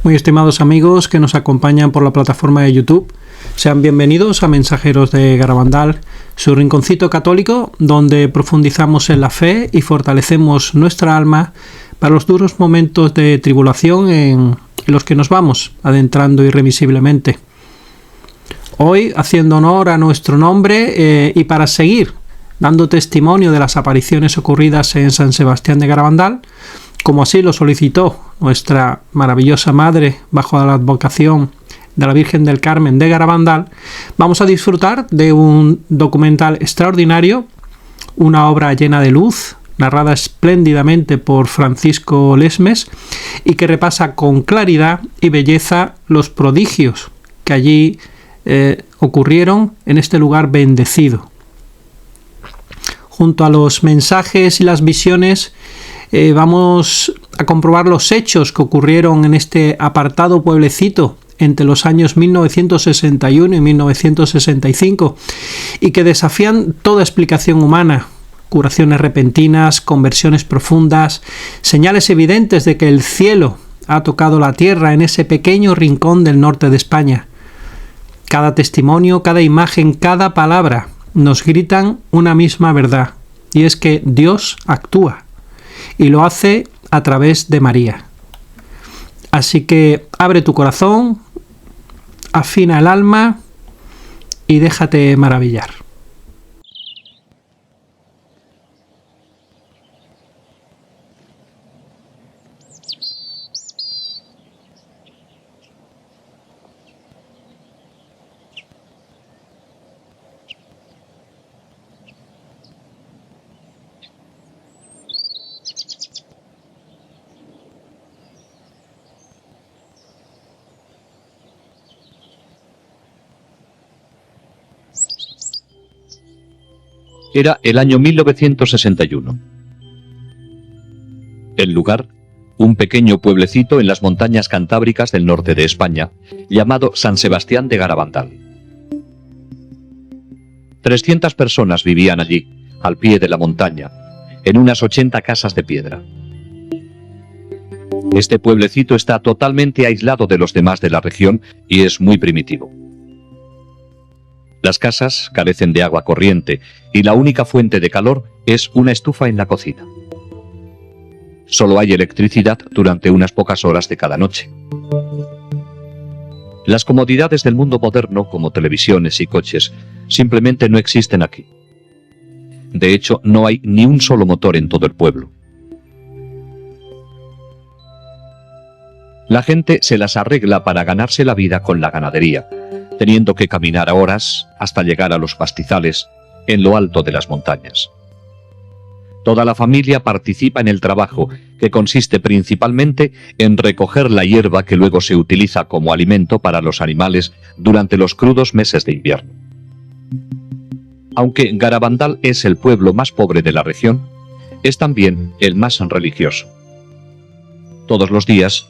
Muy estimados amigos que nos acompañan por la plataforma de YouTube, sean bienvenidos a Mensajeros de Garabandal, su rinconcito católico donde profundizamos en la fe y fortalecemos nuestra alma para los duros momentos de tribulación en los que nos vamos adentrando irremisiblemente. Hoy, haciendo honor a nuestro nombre y para seguir dando testimonio de las apariciones ocurridas en San Sebastián de Garabandal, como así lo solicitó nuestra maravillosa Madre bajo la advocación de la Virgen del Carmen de Garabandal, vamos a disfrutar de un documental extraordinario, una obra llena de luz, narrada espléndidamente por Francisco Lesmes y que repasa con claridad y belleza los prodigios que allí ocurrieron en este lugar bendecido. Junto a los mensajes y las visiones vamos a comprobar los hechos que ocurrieron en este apartado pueblecito entre los años 1961 y 1965 y que desafían toda explicación humana. Curaciones repentinas, conversiones profundas, señales evidentes de que el cielo ha tocado la tierra en ese pequeño rincón del norte de España. Cada testimonio, cada imagen, cada palabra nos gritan una misma verdad, y es que Dios actúa y lo hace a través de María. Así que abre tu corazón, afina el alma y déjate maravillar. Era el año 1961. El lugar, un pequeño pueblecito en las montañas cantábricas del norte de España, llamado San Sebastián de Garabandal. 300 personas vivían allí, al pie de la montaña, en unas 80 casas de piedra. Este pueblecito está totalmente aislado de los demás de la región y es muy primitivo. Las casas carecen de agua corriente y la única fuente de calor es una estufa en la cocina. Solo hay electricidad durante unas pocas horas de cada noche. Las comodidades del mundo moderno, como televisiones y coches, simplemente no existen aquí. De hecho, no hay ni un solo motor en todo el pueblo. La gente se las arregla para ganarse la vida con la ganadería, teniendo que caminar a horas hasta llegar a los pastizales en lo alto de las montañas. Toda la familia participa en el trabajo, que consiste principalmente en recoger la hierba que luego se utiliza como alimento para los animales durante los crudos meses de invierno. Aunque Garabandal es el pueblo más pobre de la región, es también el más religioso. Todos los días,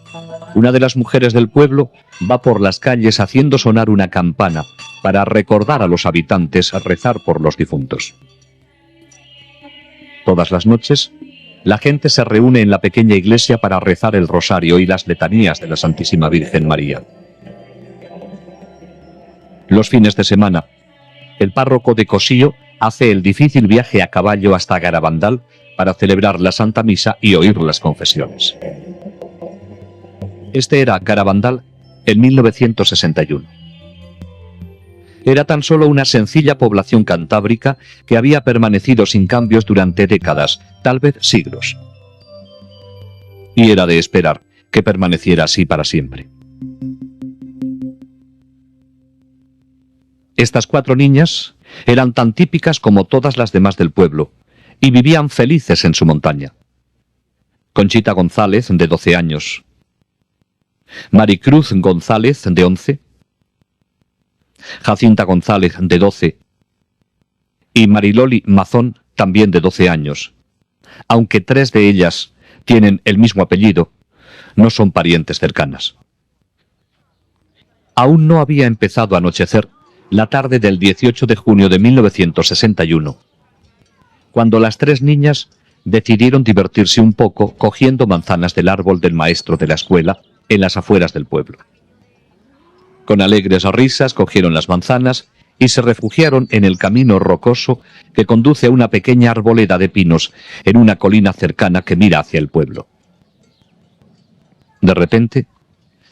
una de las mujeres del pueblo va por las calles haciendo sonar una campana para recordar a los habitantes a rezar por los difuntos. Todas las noches, la gente se reúne en la pequeña iglesia para rezar el rosario y las letanías de la Santísima Virgen María. Los fines de semana, el párroco de Cosío hace el difícil viaje a caballo hasta Garabandal para celebrar la Santa Misa y oír las confesiones. Este era Garabandal en 1961. Era tan solo una sencilla población cantábrica que había permanecido sin cambios durante décadas, tal vez siglos. Y era de esperar que permaneciera así para siempre. Estas 4 niñas eran tan típicas como todas las demás del pueblo y vivían felices en su montaña. Conchita González, de 12 años. Maricruz González, de 11. Jacinta González, de 12. Y Mariloli Mazón, también de 12 años. Aunque 3 de ellas tienen el mismo apellido, no son parientes cercanas. Aún no había empezado a anochecer la tarde del 18 de junio de 1961, cuando las 3 niñas decidieron divertirse un poco cogiendo manzanas del árbol del maestro de la escuela en las afueras del pueblo. Con alegres risas cogieron las manzanas y se refugiaron en el camino rocoso que conduce a una pequeña arboleda de pinos en una colina cercana que mira hacia el pueblo. De repente,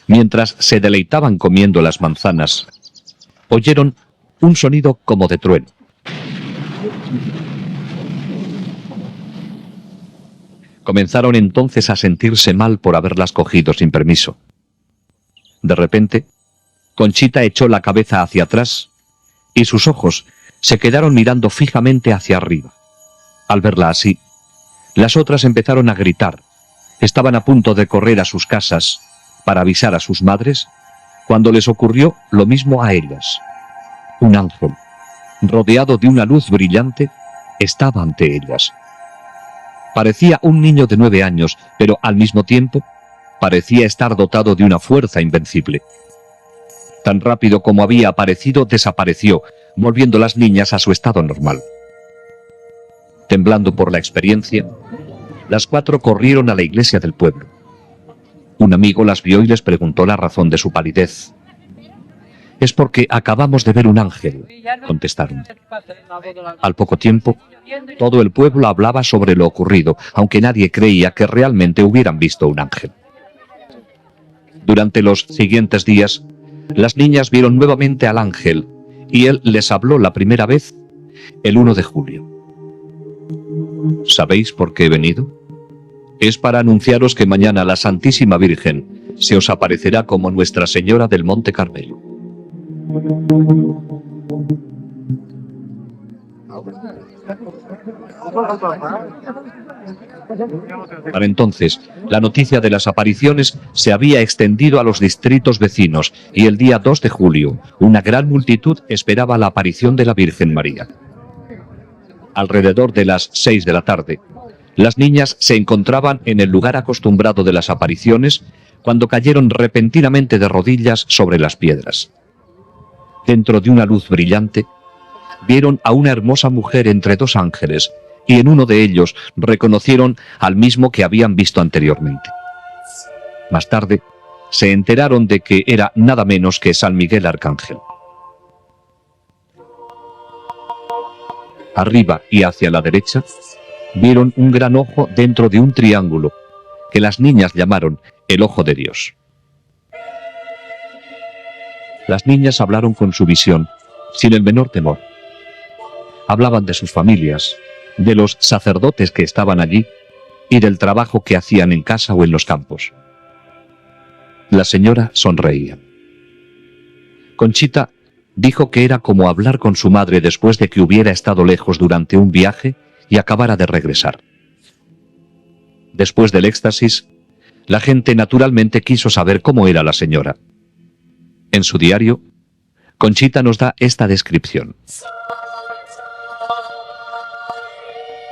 mientras se deleitaban comiendo las manzanas, oyeron un sonido como de trueno. Comenzaron entonces a sentirse mal por haberlas cogido sin permiso. De repente, Conchita echó la cabeza hacia atrás y sus ojos se quedaron mirando fijamente hacia arriba. Al verla así, las otras empezaron a gritar. Estaban a punto de correr a sus casas para avisar a sus madres cuando les ocurrió lo mismo a ellas. Un ángel, rodeado de una luz brillante, estaba ante ellas. Parecía un niño de 9 años, pero al mismo tiempo parecía estar dotado de una fuerza invencible. Tan rápido como había aparecido, desapareció, volviendo las niñas a su estado normal. Temblando por la experiencia, las 4 corrieron a la iglesia del pueblo. Un amigo las vio y les preguntó la razón de su palidez. «Es porque acabamos de ver un ángel», contestaron. Al poco tiempo, todo el pueblo hablaba sobre lo ocurrido, aunque nadie creía que realmente hubieran visto un ángel. Durante los siguientes días, las niñas vieron nuevamente al ángel y él les habló la primera vez el 1 de julio. ¿Sabéis por qué he venido? Es para anunciaros que mañana la Santísima Virgen se os aparecerá como Nuestra Señora del Monte Carmelo. Para entonces, la noticia de las apariciones se había extendido a los distritos vecinos y el día 2 de julio, una gran multitud esperaba la aparición de la Virgen María. Alrededor de las 6 de la tarde, las niñas se encontraban en el lugar acostumbrado de las apariciones cuando cayeron repentinamente de rodillas sobre las piedras. Dentro de una luz brillante, vieron a una hermosa mujer entre 2 ángeles, y en uno de ellos reconocieron al mismo que habían visto anteriormente. Más tarde, se enteraron de que era nada menos que San Miguel Arcángel. Arriba y hacia la derecha, vieron un gran ojo dentro de un triángulo, que las niñas llamaron el Ojo de Dios. Las niñas hablaron con su visión, sin el menor temor. Hablaban de sus familias, de los sacerdotes que estaban allí y del trabajo que hacían en casa o en los campos. La señora sonreía. Conchita dijo que era como hablar con su madre después de que hubiera estado lejos durante un viaje y acabara de regresar. Después del éxtasis, la gente naturalmente quiso saber cómo era la señora. En su diario, Conchita nos da esta descripción.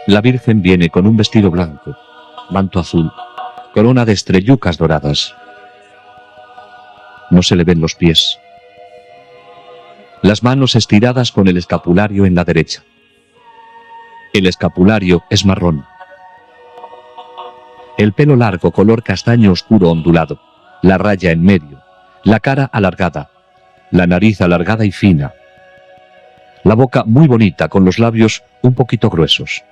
La Virgen viene con un vestido blanco, manto azul, corona de estrellucas doradas. No se le ven los pies. Las manos estiradas con el escapulario en la derecha. El escapulario es marrón. El pelo largo, color castaño oscuro ondulado, la raya en medio, la cara alargada, la nariz alargada y fina, la boca muy bonita con los labios un poquito gruesos.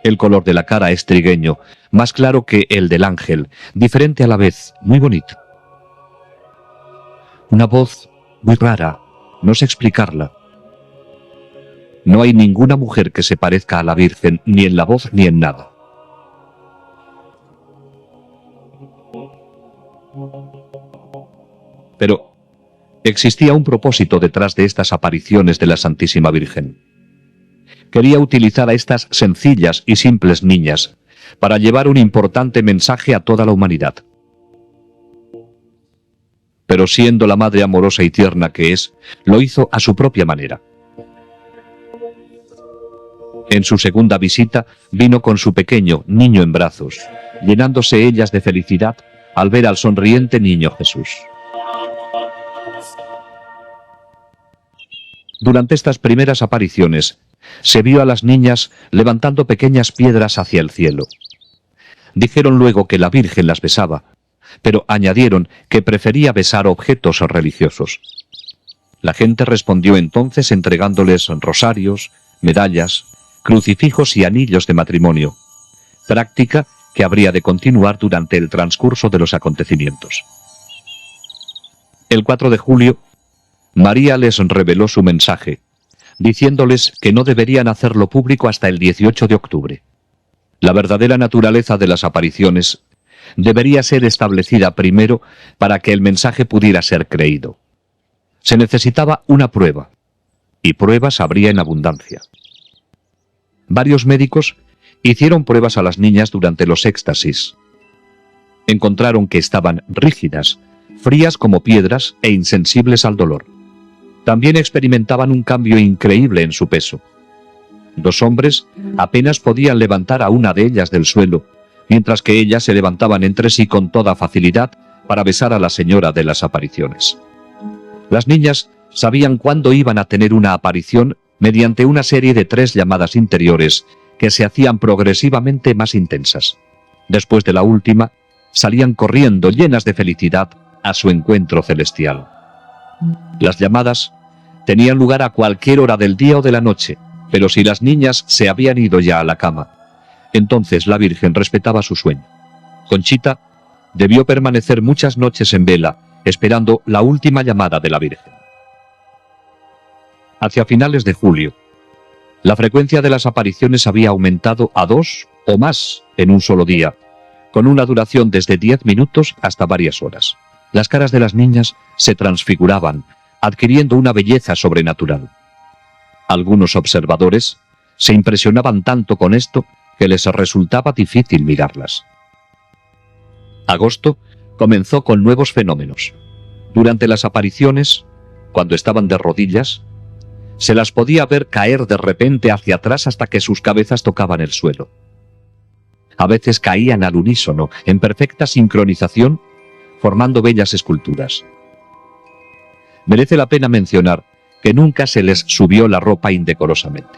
El color de la cara es trigueño, más claro que el del ángel, diferente a la vez, muy bonito. Una voz muy rara, no sé explicarla. No hay ninguna mujer que se parezca a la Virgen, ni en la voz ni en nada. Pero existía un propósito detrás de estas apariciones de la Santísima Virgen. Quería utilizar a estas sencillas y simples niñas para llevar un importante mensaje a toda la humanidad. Pero siendo la madre amorosa y tierna que es, lo hizo a su propia manera. En su segunda visita vino con su pequeño niño en brazos, llenándose ellas de felicidad al ver al sonriente niño Jesús. Durante estas primeras apariciones, se vio a las niñas levantando pequeñas piedras hacia el cielo. Dijeron luego que la Virgen las besaba, pero añadieron que prefería besar objetos religiosos. La gente respondió entonces entregándoles rosarios, medallas, crucifijos y anillos de matrimonio, práctica que habría de continuar durante el transcurso de los acontecimientos. El 4 de julio, María les reveló su mensaje, diciéndoles que no deberían hacerlo público hasta el 18 de octubre. La verdadera naturaleza de las apariciones debería ser establecida primero para que el mensaje pudiera ser creído. Se necesitaba una prueba, y pruebas habría en abundancia. Varios médicos hicieron pruebas a las niñas durante los éxtasis. Encontraron que estaban rígidas, frías como piedras e insensibles al dolor. También experimentaban un cambio increíble en su peso. 2 hombres apenas podían levantar a una de ellas del suelo, mientras que ellas se levantaban entre sí con toda facilidad para besar a la señora de las apariciones. Las niñas sabían cuándo iban a tener una aparición mediante una serie de 3 llamadas interiores que se hacían progresivamente más intensas. Después de la última, salían corriendo llenas de felicidad a su encuentro celestial. Las llamadas tenían lugar a cualquier hora del día o de la noche, pero si las niñas se habían ido ya a la cama, entonces la Virgen respetaba su sueño. Conchita debió permanecer muchas noches en vela, esperando la última llamada de la Virgen. Hacia finales de julio, la frecuencia de las apariciones había aumentado a 2 o más en un solo día, con una duración desde 10 minutos hasta varias horas. Las caras de las niñas se transfiguraban, adquiriendo una belleza sobrenatural. Algunos observadores se impresionaban tanto con esto que les resultaba difícil mirarlas. Agosto comenzó con nuevos fenómenos. Durante las apariciones, cuando estaban de rodillas, se las podía ver caer de repente hacia atrás hasta que sus cabezas tocaban el suelo. A veces caían al unísono, en perfecta sincronización, formando bellas esculturas. Merece la pena mencionar que nunca se les subió la ropa indecorosamente.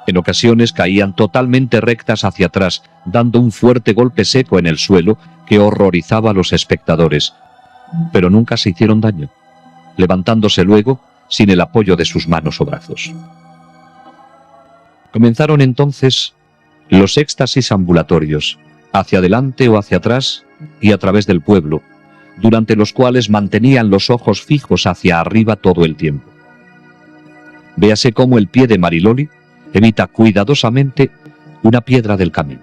En ocasiones caían totalmente rectas hacia atrás, dando un fuerte golpe seco en el suelo que horrorizaba a los espectadores, pero nunca se hicieron daño, levantándose luego sin el apoyo de sus manos o brazos. Comenzaron entonces los éxtasis ambulatorios, hacia adelante o hacia atrás y a través del pueblo, durante los cuales mantenían los ojos fijos hacia arriba todo el tiempo. Véase cómo el pie de Mariloli evita cuidadosamente una piedra del camino.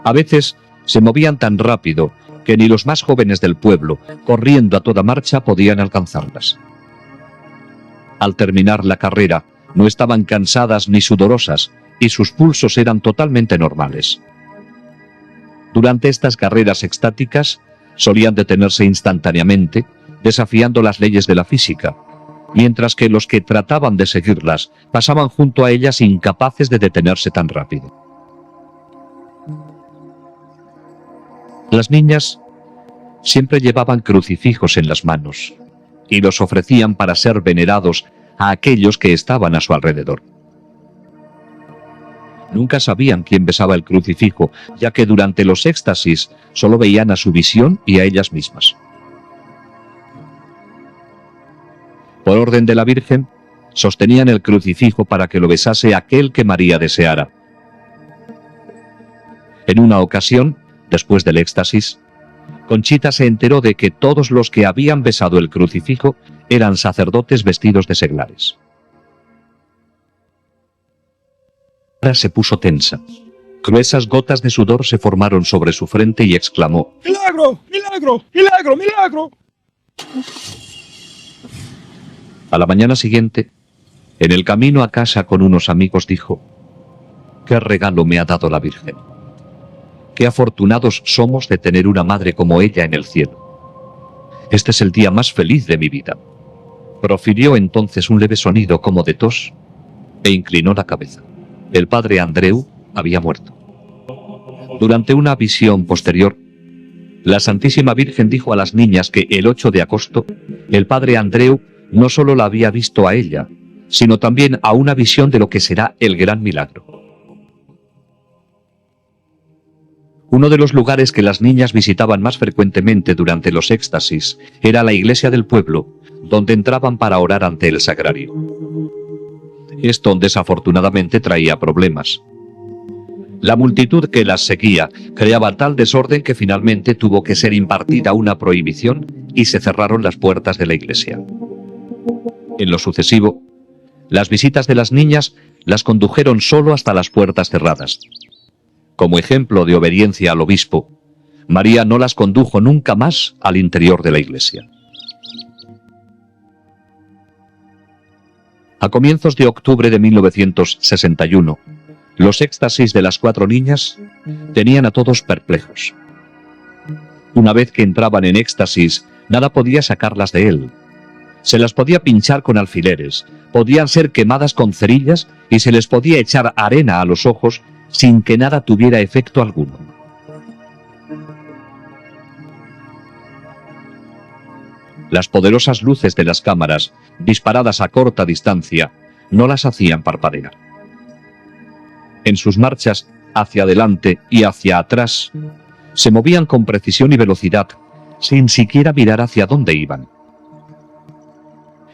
A veces se movían tan rápido que ni los más jóvenes del pueblo, corriendo a toda marcha, podían alcanzarlas. Al terminar la carrera, no estaban cansadas ni sudorosas, y sus pulsos eran totalmente normales. Durante estas carreras extáticas, solían detenerse instantáneamente, desafiando las leyes de la física, mientras que los que trataban de seguirlas pasaban junto a ellas incapaces de detenerse tan rápido. Las niñas siempre llevaban crucifijos en las manos y los ofrecían para ser venerados a aquellos que estaban a su alrededor. Nunca sabían quién besaba el crucifijo, ya que durante los éxtasis solo veían a su visión y a ellas mismas. Por orden de la Virgen, sostenían el crucifijo para que lo besase aquel que María deseara. En una ocasión, después del éxtasis, Conchita se enteró de que todos los que habían besado el crucifijo eran sacerdotes vestidos de seglares. Ahora se puso tensa. Gruesas gotas de sudor se formaron sobre su frente y exclamó: ¡Milagro! ¡Milagro! ¡Milagro! ¡Milagro! A la mañana siguiente, en el camino a casa con unos amigos, dijo: «¿Qué regalo me ha dado la Virgen? Qué afortunados somos de tener una madre como ella en el cielo. Este es el día más feliz de mi vida». Profirió entonces un leve sonido como de tos e inclinó la cabeza. El padre Andreu había muerto. Durante una visión posterior, la Santísima Virgen dijo a las niñas que el 8 de agosto el padre Andreu no solo la había visto a ella, sino también a una visión de lo que será el gran milagro. Uno de los lugares que las niñas visitaban más frecuentemente durante los éxtasis era la iglesia del pueblo, donde entraban para orar ante el sagrario. Esto desafortunadamente traía problemas. La multitud que las seguía creaba tal desorden que finalmente tuvo que ser impartida una prohibición y se cerraron las puertas de la iglesia. En lo sucesivo, las visitas de las niñas las condujeron solo hasta las puertas cerradas. Como ejemplo de obediencia al obispo, María no las condujo nunca más al interior de la iglesia. A comienzos de octubre de 1961, los éxtasis de las 4 niñas tenían a todos perplejos. Una vez que entraban en éxtasis, nada podía sacarlas de él. Se las podía pinchar con alfileres, podían ser quemadas con cerillas y se les podía echar arena a los ojos sin que nada tuviera efecto alguno. Las poderosas luces de las cámaras, disparadas a corta distancia, no las hacían parpadear. En sus marchas hacia adelante y hacia atrás, se movían con precisión y velocidad, sin siquiera mirar hacia dónde iban.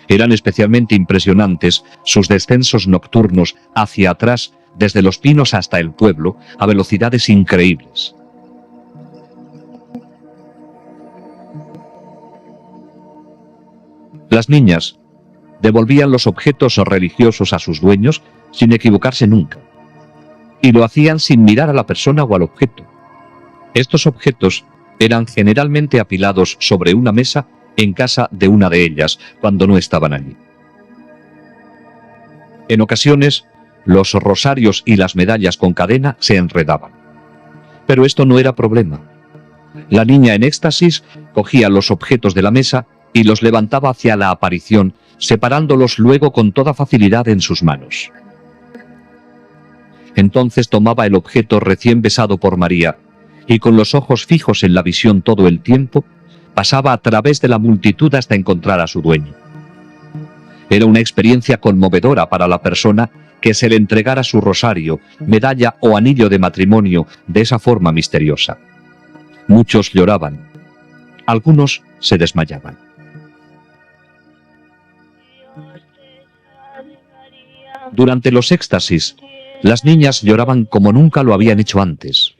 Eran especialmente impresionantes sus descensos nocturnos hacia atrás, desde los pinos hasta el pueblo, a velocidades increíbles. Las niñas devolvían los objetos religiosos a sus dueños sin equivocarse nunca, y lo hacían sin mirar a la persona o al objeto. Estos objetos eran generalmente apilados sobre una mesa en casa de una de ellas, cuando no estaban allí. En ocasiones, los rosarios y las medallas con cadena se enredaban. Pero esto no era problema. La niña en éxtasis cogía los objetos de la mesa y los levantaba hacia la aparición, separándolos luego con toda facilidad en sus manos. Entonces tomaba el objeto recién besado por María y, con los ojos fijos en la visión todo el tiempo, pasaba a través de la multitud hasta encontrar a su dueño. Era una experiencia conmovedora para la persona que se le entregara su rosario, medalla o anillo de matrimonio de esa forma misteriosa. Muchos lloraban, algunos se desmayaban. Durante los éxtasis, las niñas lloraban como nunca lo habían hecho antes.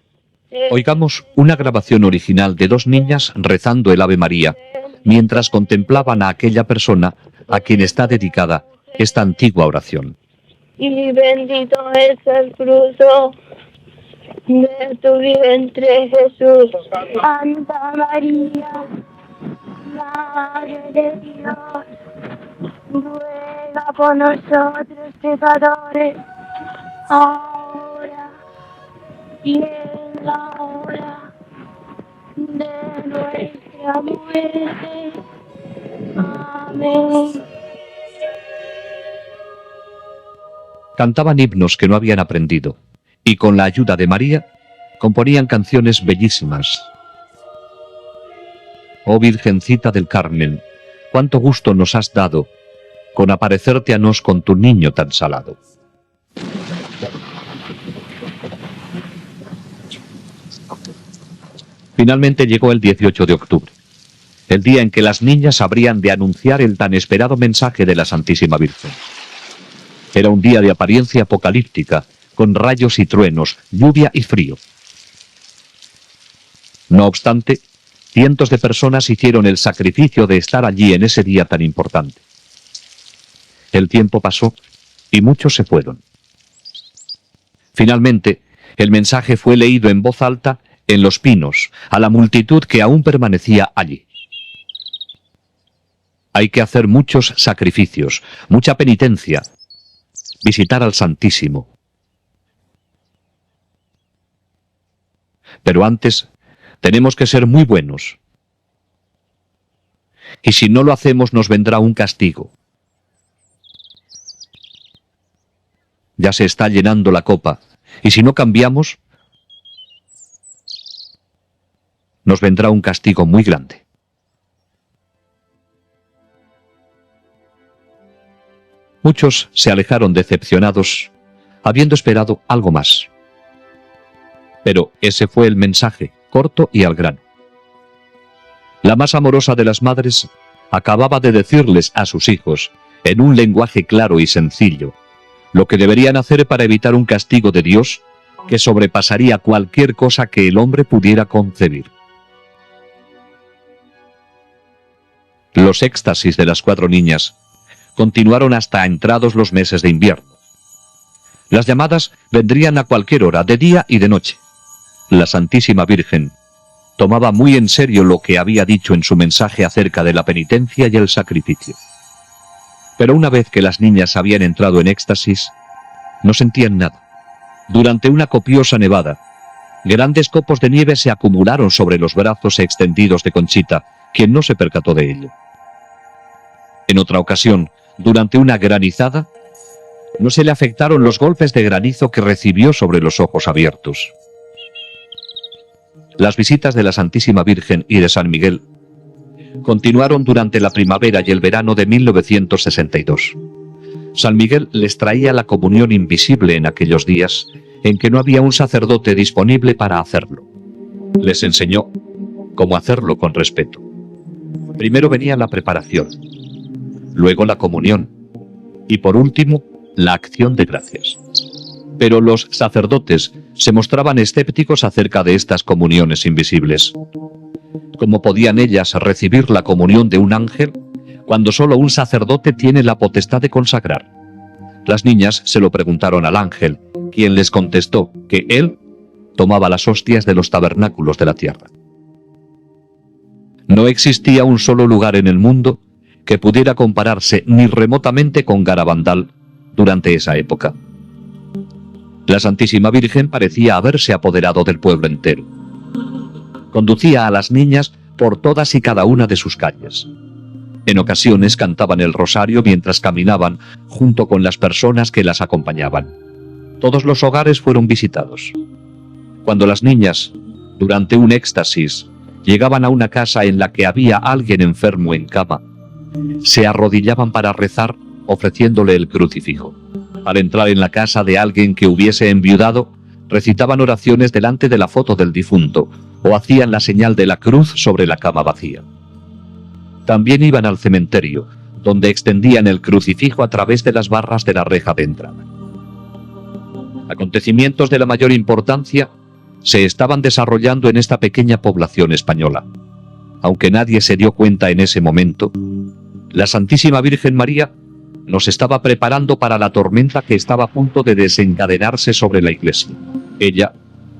Oigamos una grabación original de 2 niñas rezando el Ave María, mientras contemplaban a aquella persona a quien está dedicada esta antigua oración. Y bendito es el fruto de tu vientre, Jesús. Santa María, Madre de Dios, ruega por nosotros pecadores, ahora y en la hora de nuestra muerte. Amén. Cantaban himnos que no habían aprendido, y con la ayuda de María, componían canciones bellísimas. Oh Virgencita del Carmen, cuánto gusto nos has dado, con aparecerte a nos con tu niño tan salado. Finalmente llegó el 18 de octubre, el día en que las niñas habrían de anunciar el tan esperado mensaje de la Santísima Virgen. Era un día de apariencia apocalíptica, con rayos y truenos, lluvia y frío. No obstante, cientos de personas hicieron el sacrificio de estar allí en ese día tan importante. El tiempo pasó y muchos se fueron. Finalmente, el mensaje fue leído en voz alta en los pinos, a la multitud que aún permanecía allí. Hay que hacer muchos sacrificios, mucha penitencia, visitar al Santísimo. Pero antes tenemos que ser muy buenos. Y si no lo hacemos nos vendrá un castigo. Ya se está llenando la copa, y si no cambiamos, nos vendrá un castigo muy grande. Muchos se alejaron decepcionados, habiendo esperado algo más. Pero ese fue el mensaje, corto y al grano. La más amorosa de las madres acababa de decirles a sus hijos, en un lenguaje claro y sencillo, lo que deberían hacer para evitar un castigo de Dios que sobrepasaría cualquier cosa que el hombre pudiera concebir. Los éxtasis de las 4 niñas continuaron hasta entrados los meses de invierno. Las llamadas vendrían a cualquier hora, de día y de noche. La Santísima Virgen tomaba muy en serio lo que había dicho en su mensaje acerca de la penitencia y el sacrificio. Pero una vez que las niñas habían entrado en éxtasis, no sentían nada. Durante una copiosa nevada, grandes copos de nieve se acumularon sobre los brazos extendidos de Conchita, quien no se percató de ello. En otra ocasión, durante una granizada, no se le afectaron los golpes de granizo que recibió sobre los ojos abiertos. Las visitas de la Santísima Virgen y de San Miguel continuaron durante la primavera y el verano de 1962. San Miguel les traía la comunión invisible en aquellos días en que no había un sacerdote disponible para hacerlo. Les enseñó cómo hacerlo con respeto. Primero venía la preparación, luego la comunión y por último la acción de gracias. Pero los sacerdotes se mostraban escépticos acerca de estas comuniones invisibles. ¿Cómo podían ellas recibir la comunión de un ángel cuando solo un sacerdote tiene la potestad de consagrar? Las niñas se lo preguntaron al ángel, quien les contestó que él tomaba las hostias de los tabernáculos de la tierra. No existía un solo lugar en el mundo que pudiera compararse ni remotamente con Garabandal durante esa época. La Santísima Virgen parecía haberse apoderado del pueblo entero. Conducía a las niñas por todas y cada una de sus calles. En ocasiones cantaban el rosario mientras caminaban junto con las personas que las acompañaban. Todos los hogares fueron visitados. Cuando las niñas, durante un éxtasis, llegaban a una casa en la que había alguien enfermo en cama, se arrodillaban para rezar ofreciéndole el crucifijo. Al entrar en la casa de alguien que hubiese enviudado, recitaban oraciones delante de la foto del difunto o hacían la señal de la cruz sobre la cama vacía. También iban al cementerio, donde extendían el crucifijo a través de las barras de la reja de entrada. Acontecimientos de la mayor importancia se estaban desarrollando en esta pequeña población española. Aunque nadie se dio cuenta en ese momento, la Santísima Virgen María nos estaba preparando para la tormenta que estaba a punto de desencadenarse sobre la Iglesia. Ella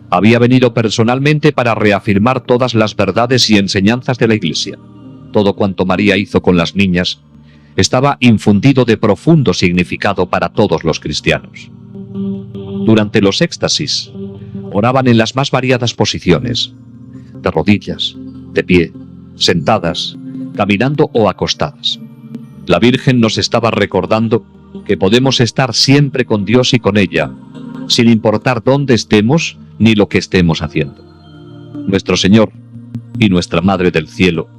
había venido personalmente para reafirmar todas las verdades y enseñanzas de la Iglesia. Todo cuanto María hizo con las niñas estaba infundido de profundo significado para todos los cristianos. Durante los éxtasis, oraban en las más variadas posiciones, de rodillas, de pie, sentadas, caminando o acostadas. La Virgen nos estaba recordando que podemos estar siempre con Dios y con ella, sin importar dónde estemos ni lo que estemos haciendo. Nuestro Señor y nuestra Madre del Cielo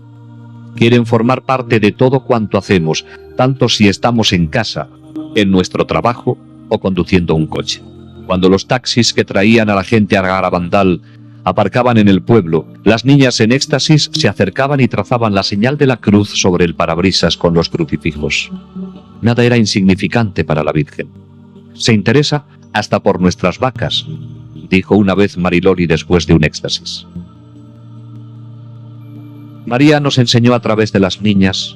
quieren formar parte de todo cuanto hacemos, tanto si estamos en casa, en nuestro trabajo o conduciendo un coche. Cuando los taxis que traían a la gente a Garabandal aparcaban en el pueblo, las niñas en éxtasis se acercaban y trazaban la señal de la cruz sobre el parabrisas con los crucifijos. Nada era insignificante para la Virgen. Se interesa hasta por nuestras vacas, dijo una vez Mariloli después de un éxtasis. María nos enseñó a través de las niñas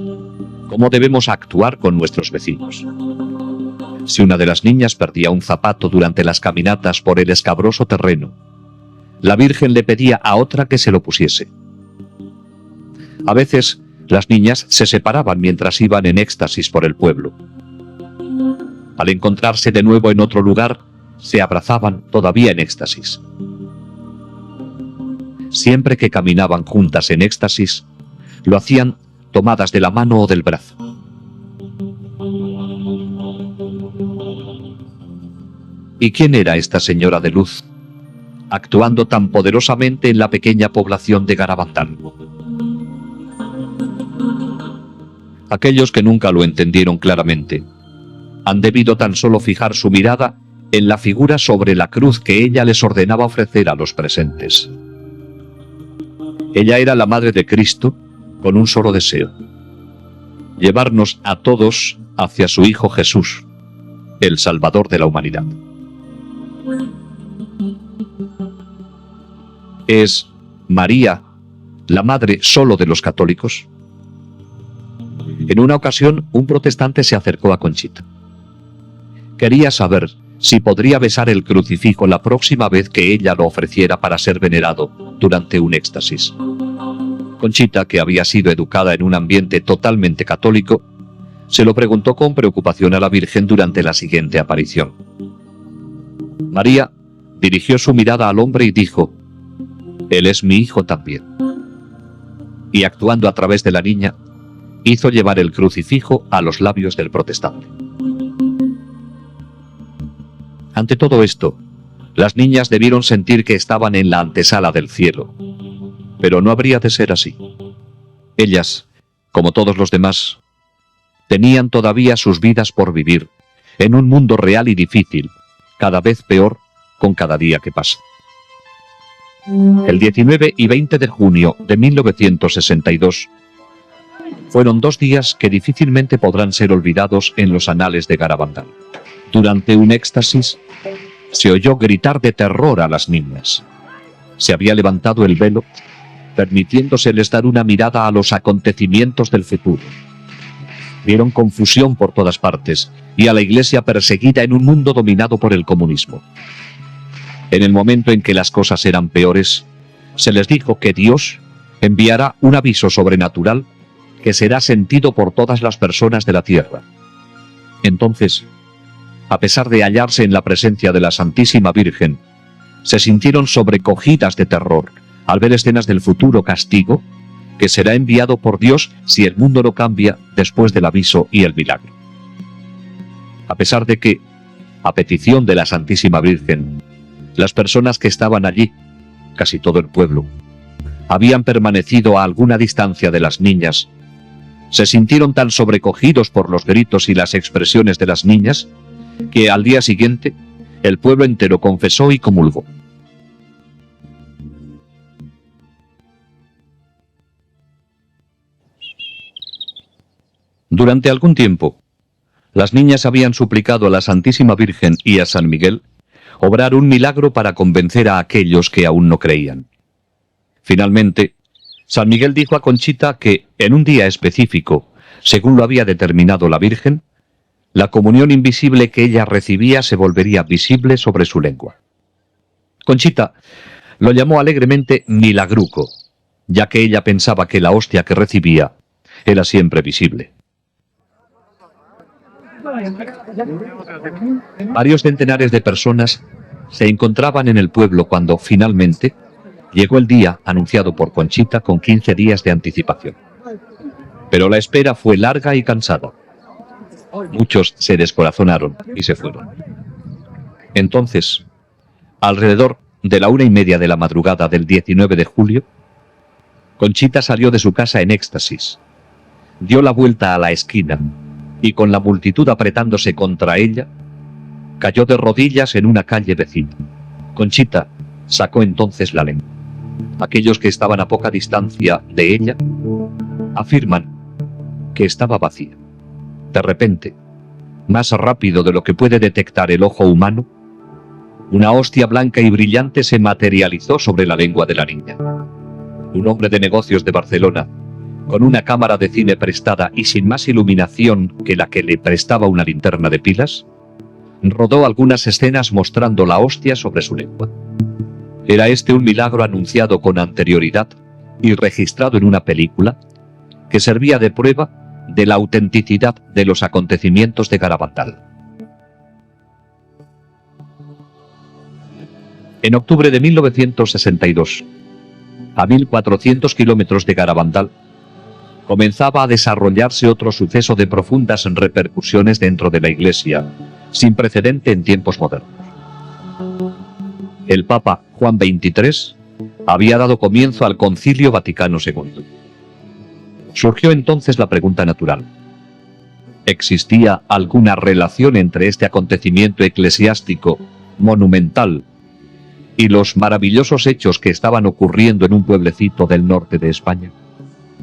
cómo debemos actuar con nuestros vecinos. Si una de las niñas perdía un zapato durante las caminatas por el escabroso terreno, la Virgen le pedía a otra que se lo pusiese. A veces, las niñas se separaban mientras iban en éxtasis por el pueblo. Al encontrarse de nuevo en otro lugar, se abrazaban todavía en éxtasis. Siempre que caminaban juntas en éxtasis, lo hacían tomadas de la mano o del brazo. ¿Y quién era esta señora de luz, actuando tan poderosamente en la pequeña población de Garabandal? Aquellos que nunca lo entendieron claramente han debido tan solo fijar su mirada en la figura sobre la cruz que ella les ordenaba ofrecer a los presentes. Ella era la Madre de Cristo con un solo deseo: llevarnos a todos hacia su Hijo Jesús, el Salvador de la humanidad. ¿Es María la madre solo de los católicos? En una ocasión, un protestante se acercó a Conchita. Quería saber si podría besar el crucifijo la próxima vez que ella lo ofreciera para ser venerado durante un éxtasis. Conchita, que había sido educada en un ambiente totalmente católico, se lo preguntó con preocupación a la Virgen durante la siguiente aparición. María dirigió su mirada al hombre y dijo: «Él es mi hijo también». Y actuando a través de la niña, hizo llevar el crucifijo a los labios del protestante. Ante todo esto, las niñas debieron sentir que estaban en la antesala del cielo. Pero no habría de ser así. Ellas, como todos los demás, tenían todavía sus vidas por vivir, en un mundo real y difícil, cada vez peor con cada día que pasa. El 19 y 20 de junio de 1962 fueron 2 días que difícilmente podrán ser olvidados en los anales de Garabandal. Durante un éxtasis, se oyó gritar de terror a las niñas. Se había levantado el velo, permitiéndoseles dar una mirada a los acontecimientos del futuro. Vieron confusión por todas partes y a la Iglesia perseguida en un mundo dominado por el comunismo. En el momento en que las cosas eran peores, se les dijo que Dios enviará un aviso sobrenatural que será sentido por todas las personas de la tierra. Entonces, a pesar de hallarse en la presencia de la Santísima Virgen, se sintieron sobrecogidas de terror al ver escenas del futuro castigo que será enviado por Dios si el mundo no cambia después del aviso y el milagro. A pesar de que, a petición de la Santísima Virgen, las personas que estaban allí, casi todo el pueblo, habían permanecido a alguna distancia de las niñas, se sintieron tan sobrecogidos por los gritos y las expresiones de las niñas que al día siguiente el pueblo entero confesó y comulgó. Durante algún tiempo, las niñas habían suplicado a la Santísima Virgen y a San Miguel obrar un milagro para convencer a aquellos que aún no creían. Finalmente, San Miguel dijo a Conchita que, en un día específico, según lo había determinado la Virgen, la comunión invisible que ella recibía se volvería visible sobre su lengua. Conchita lo llamó alegremente milagruco, ya que ella pensaba que la hostia que recibía era siempre visible. Varios centenares de personas se encontraban en el pueblo cuando, finalmente, llegó el día anunciado por Conchita con 15 días de anticipación. Pero la espera fue larga y cansada. Muchos se descorazonaron y se fueron. Entonces, alrededor de la 1:30 de la madrugada del 19 de julio, Conchita salió de su casa en éxtasis, dio la vuelta a la esquina y, con la multitud apretándose contra ella, cayó de rodillas en una calle vecina. Conchita sacó entonces la lengua. Aquellos que estaban a poca distancia de ella afirman que estaba vacía. De repente, más rápido de lo que puede detectar el ojo humano, una hostia blanca y brillante se materializó sobre la lengua de la niña. Un hombre de negocios de Barcelona, con una cámara de cine prestada y sin más iluminación que la que le prestaba una linterna de pilas, rodó algunas escenas mostrando la hostia sobre su lengua. Era este un milagro anunciado con anterioridad y registrado en una película que servía de prueba de la autenticidad de los acontecimientos de Garabandal. En octubre de 1962, a 1400 kilómetros de Garabandal, comenzaba a desarrollarse otro suceso de profundas repercusiones dentro de la Iglesia, sin precedente en tiempos modernos. El Papa Juan XXIII había dado comienzo al Concilio Vaticano II. Surgió entonces la pregunta natural: ¿Existía alguna relación entre este acontecimiento eclesiástico monumental y los maravillosos hechos que estaban ocurriendo en un pueblecito del norte de España?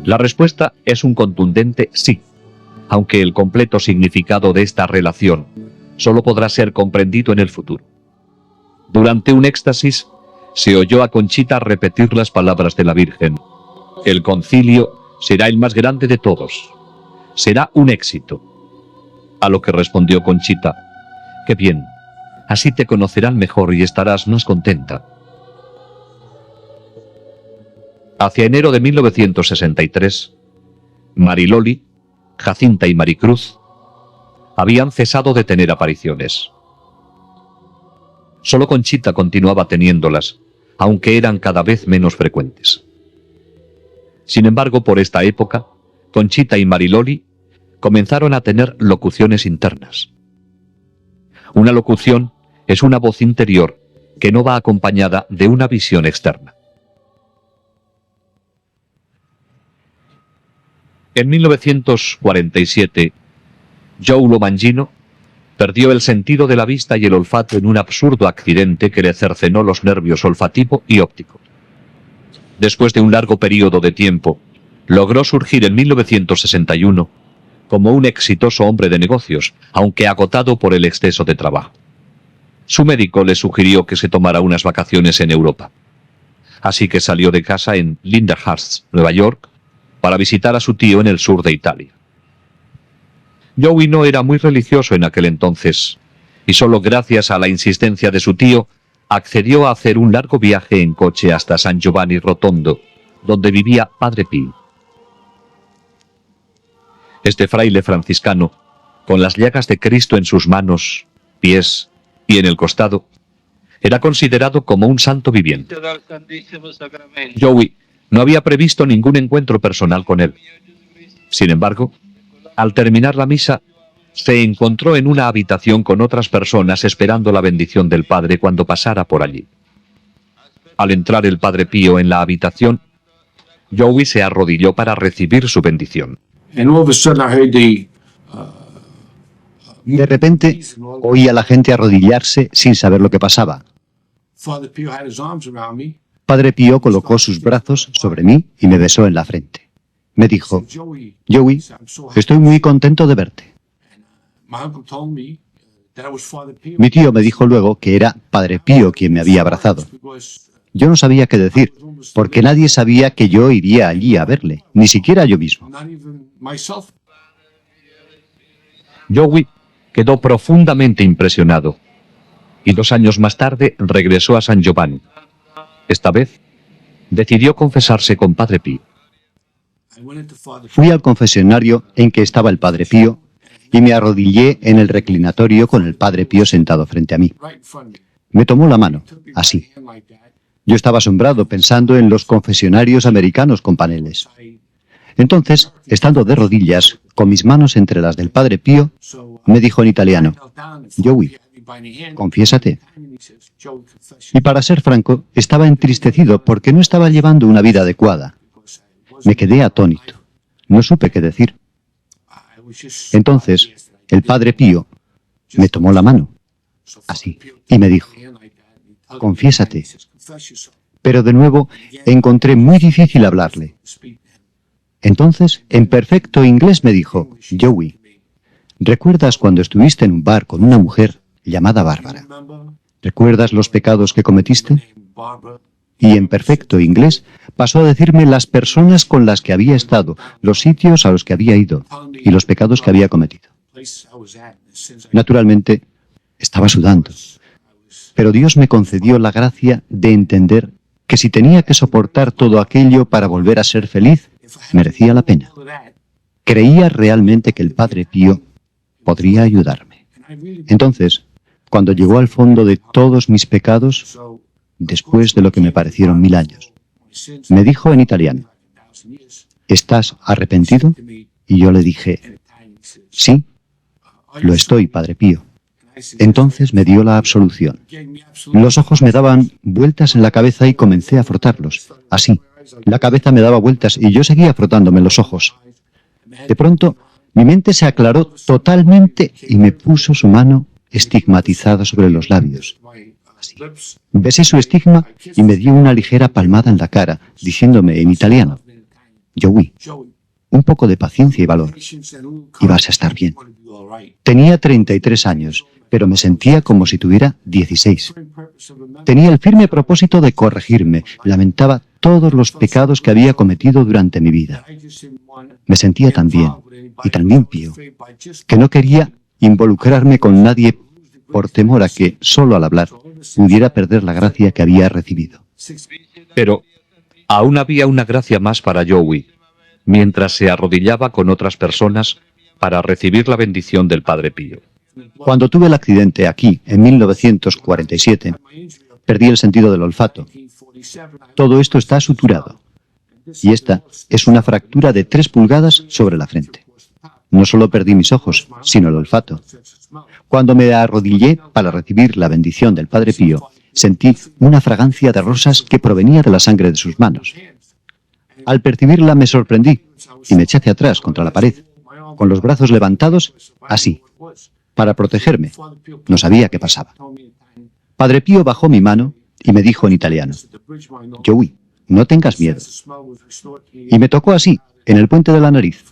La respuesta es un contundente sí, aunque el completo significado de esta relación solo podrá ser comprendido en el futuro. Durante un éxtasis, se oyó a Conchita repetir las palabras de la Virgen: el concilio será el más grande de todos. Será un éxito. A lo que respondió Conchita: qué bien, así te conocerán mejor y estarás más contenta. Hacia enero de 1963, Mariloli, Jacinta y Maricruz habían cesado de tener apariciones. Solo Conchita continuaba teniéndolas, aunque eran cada vez menos frecuentes. Sin embargo, por esta época, Conchita y Mariloli comenzaron a tener locuciones internas. Una locución es una voz interior que no va acompañada de una visión externa. En 1947, Joe Mangino perdió el sentido de la vista y el olfato en un absurdo accidente que le cercenó los nervios olfativo y óptico. Después de un largo periodo de tiempo, logró surgir en 1961 como un exitoso hombre de negocios, aunque agotado por el exceso de trabajo. Su médico le sugirió que se tomara unas vacaciones en Europa. Así que salió de casa en Lindenhurst, Nueva York, para visitar a su tío en el sur de Italia. Joey no era muy religioso en aquel entonces, y solo gracias a la insistencia de su tío accedió a hacer un largo viaje en coche hasta San Giovanni Rotondo, donde vivía Padre Pío. Este fraile franciscano, con las llagas de Cristo en sus manos, pies y en el costado, era considerado como un santo viviente. Joey no había previsto ningún encuentro personal con él. Sin embargo, al terminar la misa, se encontró en una habitación con otras personas esperando la bendición del Padre cuando pasara por allí. Al entrar el Padre Pío en la habitación, Joey se arrodilló para recibir su bendición. De repente, oí a la gente arrodillarse sin saber lo que pasaba. Padre Pío colocó sus brazos sobre mí y me besó en la frente. Me dijo: Joey, estoy muy contento de verte. Mi tío me dijo luego que era Padre Pío quien me había abrazado. Yo no sabía qué decir, porque nadie sabía que yo iría allí a verle, ni siquiera yo mismo. Joey quedó profundamente impresionado y 2 años más tarde regresó a San Giovanni. Esta vez decidió confesarse con Padre Pío. Fui al confesionario en que estaba el Padre Pío y me arrodillé en el reclinatorio con el Padre Pío sentado frente a mí. Me tomó la mano, así. Yo estaba asombrado pensando en los confesionarios americanos con paneles. Entonces, estando de rodillas, con mis manos entre las del Padre Pío, me dijo en italiano: Joey, confiésate. Y para ser franco, estaba entristecido porque no estaba llevando una vida adecuada. Me quedé atónito. No supe qué decir. Entonces, el Padre Pío me tomó la mano, así, y me dijo: confiésate. Pero de nuevo encontré muy difícil hablarle. Entonces, en perfecto inglés me dijo: Joey, ¿recuerdas cuando estuviste en un bar con una mujer llamada Bárbara? ¿Recuerdas los pecados que cometiste? Y en perfecto inglés pasó a decirme las personas con las que había estado, los sitios a los que había ido y los pecados que había cometido. Naturalmente, estaba sudando. Pero Dios me concedió la gracia de entender que si tenía que soportar todo aquello para volver a ser feliz, merecía la pena. Creía realmente que el Padre Pío podría ayudarme. Entonces, cuando llegó al fondo de todos mis pecados, después de lo que me parecieron 1000 años, me dijo en italiano: ¿estás arrepentido? Y yo le dije: sí, lo estoy, Padre Pío. Entonces me dio la absolución. Los ojos me daban vueltas en la cabeza y comencé a frotarlos, así. La cabeza me daba vueltas y yo seguía frotándome los ojos. De pronto Mi mente se aclaró totalmente y me puso su mano estigmatizada sobre los labios. Así. Besé su estigma y me dio una ligera palmada en la cara, diciéndome en italiano: Joey, un poco de paciencia y valor, y vas a estar bien. Tenía 33 años, pero me sentía como si tuviera 16. Tenía el firme propósito de corregirme. Lamentaba todos los pecados que había cometido durante mi vida. Me sentía tan bien y tan limpio que no quería involucrarme con nadie por temor a que, solo al hablar, pudiera perder la gracia que había recibido. Pero aún había una gracia más para Joey, mientras se arrodillaba con otras personas para recibir la bendición del Padre Pío. Cuando tuve el accidente aquí, en 1947, perdí el sentido del olfato. Todo esto está suturado. Y esta es una fractura de 3 pulgadas sobre la frente. No solo perdí mis ojos, sino el olfato. Cuando me arrodillé para recibir la bendición del Padre Pío, sentí una fragancia de rosas que provenía de la sangre de sus manos. Al percibirla me sorprendí y me eché hacia atrás contra la pared, con los brazos levantados, así, para protegerme. No sabía qué pasaba. Padre Pío bajó mi mano y me dijo en italiano: Joey, no tengas miedo. Y me tocó así, en el puente de la nariz.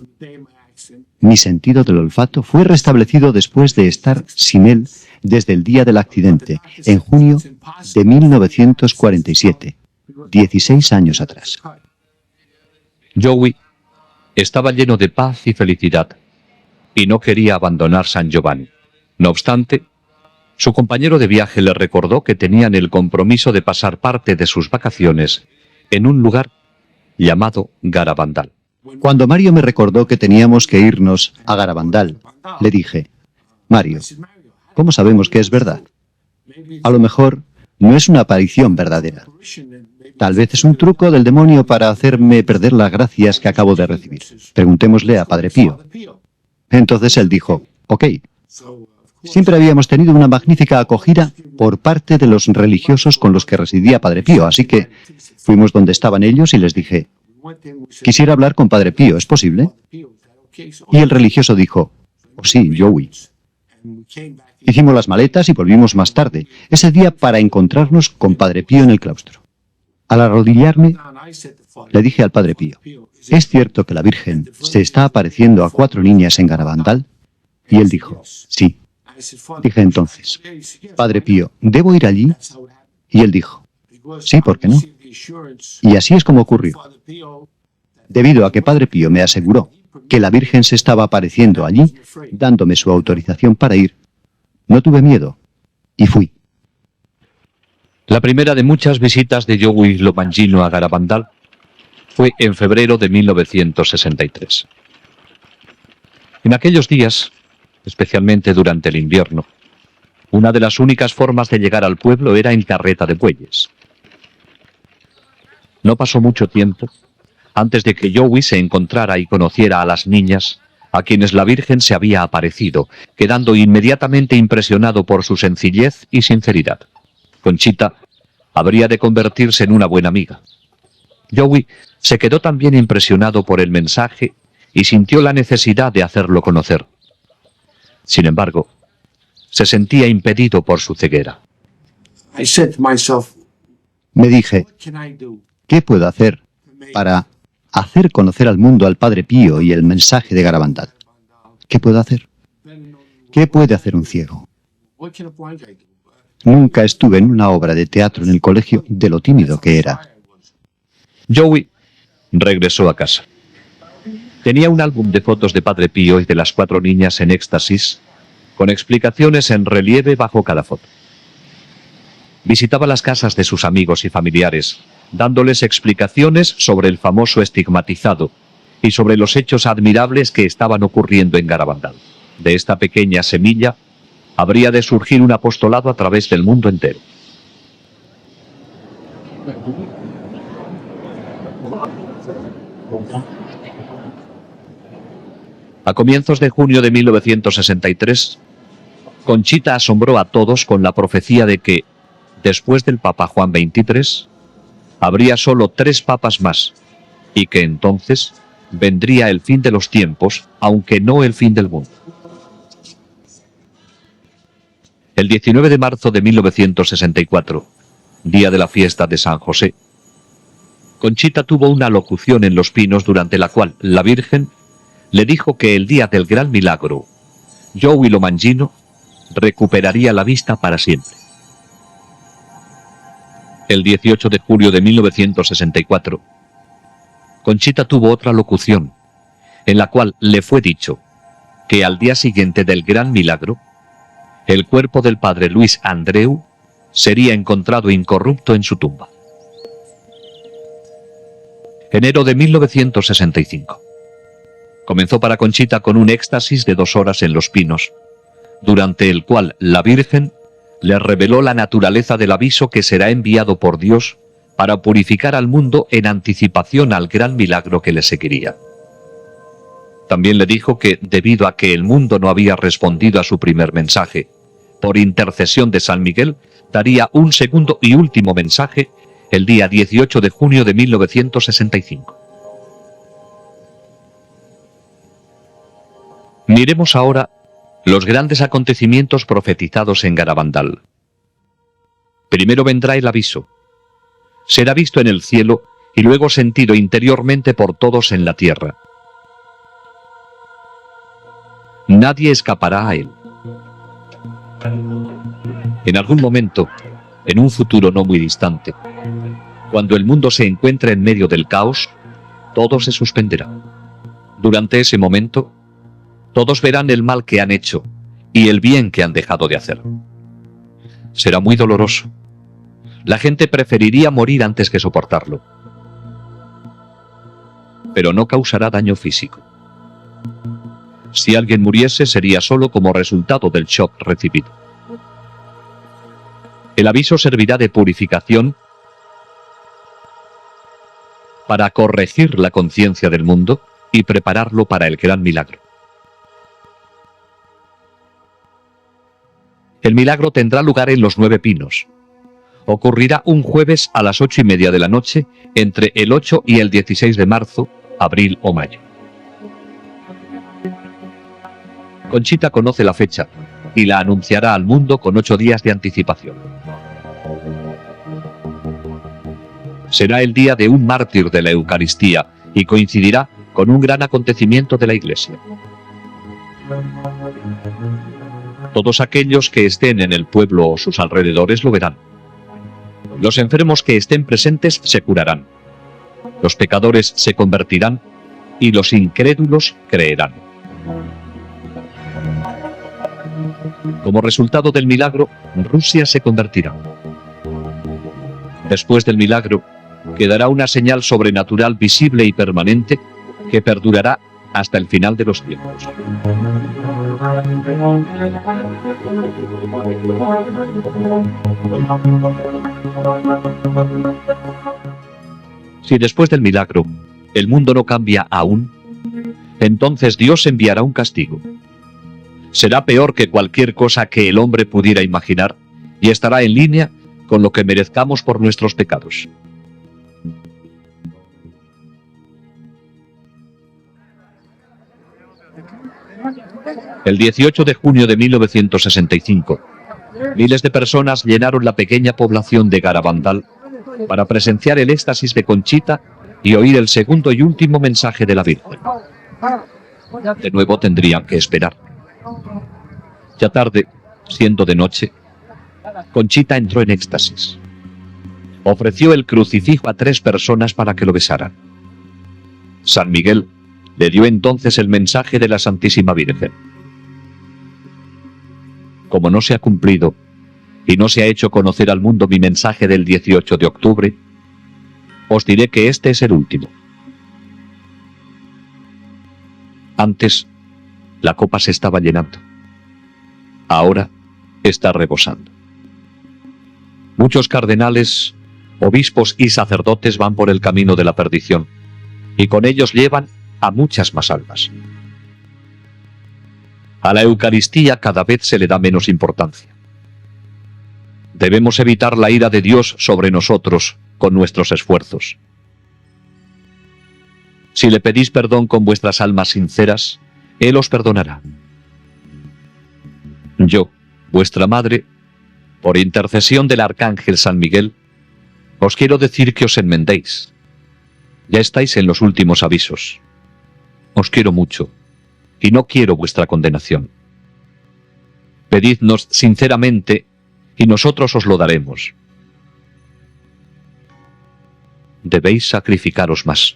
Mi sentido del olfato fue restablecido después de estar sin él desde el día del accidente, en junio de 1947, 16 años atrás. Joey estaba lleno de paz y felicidad y no quería abandonar San Giovanni. No obstante, su compañero de viaje le recordó que tenían el compromiso de pasar parte de sus vacaciones en un lugar llamado Garabandal. Cuando Mario me recordó que teníamos que irnos a Garabandal, le dije: Mario, ¿cómo sabemos que es verdad? A lo mejor no es una aparición verdadera. Tal vez es un truco del demonio para hacerme perder las gracias que acabo de recibir. Preguntémosle a Padre Pío. Entonces él dijo: ok. Siempre habíamos tenido una magnífica acogida por parte de los religiosos con los que residía Padre Pío, así que fuimos donde estaban ellos y les dije: quisiera hablar con Padre Pío, ¿es posible? Y el religioso dijo: oh sí, Joey. Hicimos las maletas y volvimos más tarde, ese día, para encontrarnos con Padre Pío en el claustro. Al arrodillarme, le dije al Padre Pío: ¿es cierto que la Virgen se está apareciendo a 4 niñas en Garabandal? Y él dijo: sí. Dije entonces: Padre Pío, ¿debo ir allí? Y él dijo: sí, ¿por qué no? Y así es como ocurrió. Debido a que Padre Pío me aseguró que la Virgen se estaba apareciendo allí, dándome su autorización para ir, no tuve miedo y fui. La primera de muchas visitas de Joey Lomangino a Garabandal fue en febrero de 1963. En aquellos días, especialmente durante el invierno, una de las únicas formas de llegar al pueblo era en carreta de bueyes. No pasó mucho tiempo antes de que Joey se encontrara y conociera a las niñas a quienes la Virgen se había aparecido, quedando inmediatamente impresionado por su sencillez y sinceridad. Conchita habría de convertirse en una buena amiga. Joey se quedó también impresionado por el mensaje y sintió la necesidad de hacerlo conocer. Sin embargo, se sentía impedido por su ceguera. Me dije: ¿qué puedo hacer para hacer conocer al mundo al Padre Pío y el mensaje de Garabandal? ¿Qué puedo hacer? ¿Qué puede hacer un ciego? Nunca estuve en una obra de teatro en el colegio de lo tímido que era. Joey regresó a casa. Tenía un álbum de fotos de Padre Pío y de las 4 niñas en éxtasis, con explicaciones en relieve bajo cada foto. Visitaba las casas de sus amigos y familiares, dándoles explicaciones sobre el famoso estigmatizado y sobre los hechos admirables que estaban ocurriendo en Garabandal. De esta pequeña semilla habría de surgir un apostolado a través del mundo entero. A comienzos de junio de 1963, Conchita asombró a todos con la profecía de que, después del Papa Juan XXIII, habría solo 3 papas más, y que entonces vendría el fin de los tiempos, aunque no el fin del mundo. El 19 de marzo de 1964, día de la fiesta de San José, Conchita tuvo una locución en Los Pinos durante la cual la Virgen le dijo que el día del gran milagro, Joey Lomangino recuperaría la vista para siempre. El 18 de julio de 1964, Conchita tuvo otra locución, en la cual le fue dicho que al día siguiente del gran milagro, el cuerpo del padre Luis Andreu sería encontrado incorrupto en su tumba. Enero de 1965. Comenzó para Conchita con un éxtasis de 2 horas en Los Pinos, durante el cual la Virgen le reveló la naturaleza del aviso que será enviado por Dios para purificar al mundo en anticipación al gran milagro que le seguiría. También le dijo que, debido a que el mundo no había respondido a su primer mensaje, por intercesión de San Miguel, daría un segundo y último mensaje el día 18 de junio de 1965. Miremos ahora los grandes acontecimientos profetizados en Garabandal. Primero vendrá el aviso. Será visto en el cielo y luego sentido interiormente por todos en la tierra. Nadie escapará a él. En algún momento, en un futuro no muy distante, cuando el mundo se encuentre en medio del caos, todo se suspenderá. Durante ese momento, todos verán el mal que han hecho y el bien que han dejado de hacer. Será muy doloroso. La gente preferiría morir antes que soportarlo. Pero no causará daño físico. Si alguien muriese, sería solo como resultado del shock recibido. El aviso servirá de purificación para corregir la conciencia del mundo y prepararlo para el gran milagro. El milagro tendrá lugar en Los 9 Pinos. Ocurrirá un jueves a las 8:30 de la noche, entre el 8 y el 16 de marzo, abril o mayo. Conchita conoce la fecha y la anunciará al mundo con 8 días de anticipación. Será el día de un mártir de la Eucaristía y coincidirá con un gran acontecimiento de la Iglesia. Todos aquellos que estén en el pueblo o sus alrededores lo verán. Los enfermos que estén presentes se curarán. Los pecadores se convertirán y los incrédulos creerán. Como resultado del milagro, Rusia se convertirá. Después del milagro, quedará una señal sobrenatural visible y permanente que perdurará hasta el final de los tiempos. Si después del milagro el mundo no cambia aún, entonces Dios enviará un castigo. Será peor que cualquier cosa que el hombre pudiera imaginar y estará en línea con lo que merezcamos por nuestros pecados. El 18 de junio de 1965, miles de personas llenaron la pequeña población de Garabandal para presenciar el éxtasis de Conchita y oír el segundo y último mensaje de la Virgen. De nuevo tendrían que esperar. Ya tarde, siendo de noche, Conchita entró en éxtasis. Ofreció el crucifijo a 3 personas para que lo besaran. San Miguel le dio entonces el mensaje de la Santísima Virgen. Como no se ha cumplido y no se ha hecho conocer al mundo mi mensaje del 18 de octubre, os diré que este es el último. Antes, la copa se estaba llenando. Ahora está rebosando. Muchos cardenales, obispos y sacerdotes van por el camino de la perdición, y con ellos llevan a muchas más almas. A la Eucaristía cada vez se le da menos importancia. Debemos evitar la ira de Dios sobre nosotros con nuestros esfuerzos. Si le pedís perdón con vuestras almas sinceras, Él os perdonará. Yo, vuestra madre, por intercesión del arcángel San Miguel, os quiero decir que os enmendéis. Ya estáis en los últimos avisos. Os quiero mucho, y no quiero vuestra condenación. Pedidnos sinceramente, y nosotros os lo daremos. Debéis sacrificaros más.